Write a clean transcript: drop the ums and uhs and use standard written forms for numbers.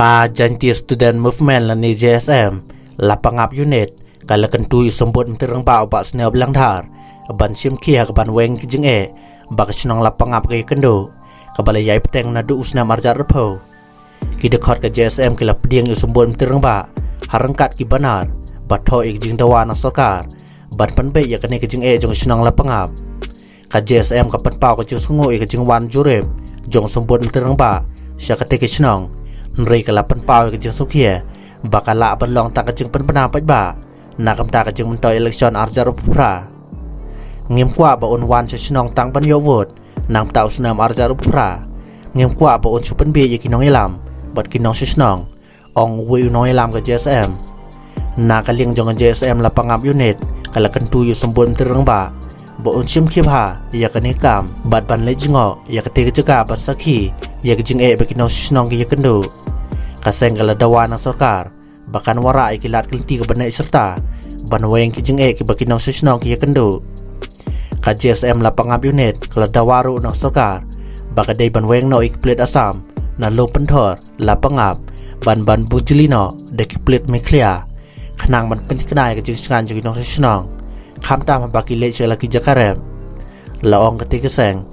Ka janti student movement la ni JSM la pangap unit kala kentui sembut menterang ba opak senia belang dhar ban sim kia ke ban weng kijing bak chnong la pangap ke kendo kabala yai peteng na du usna marjar repo ki dekhot ke JSM kila pediang sembut menterang ba harangkat ki banar batho ik jing tawana sokar ban panbe ya kene kijing jong chnong la pangap ka JSM ka panpau ka jing sungu ke jing wan jurep jong sembut menterang ba syakate ke chnong nrei kala panpau ke jing sukia bakala balong tak ke jing panpana pajba nakam tak ke jing mentoi election arjar upra ngim kwa ba on wan chnong tang ban yo vote nang tau snam arjar upra ngim kwa ba on supan be ye kinong elam bat kinong chnong ong wi no elam ke JSM nakaling jong JSM la pangap unit kala kentu yu sembun terang ba on sim khibha ya kanikam bat ban le jingo ya kate ke jaga bat sakhi ya ke jing ba kinong chnong ke kendo kaseng kala dawana sarkar bakan wara ikilat kelti ke banai serta ban weng ki jing ke bakinong chnong ke kendo ka JSM la pangap unit kala dawaru nang sarkar bakadai ban weng no ikplet asam na lo penthor la pangap ban bujlino de ikplet meklia khnang ban pentiknai ke jing skan jing nong chnong kham ta ma baki le chela ki jakarem la ong ke seng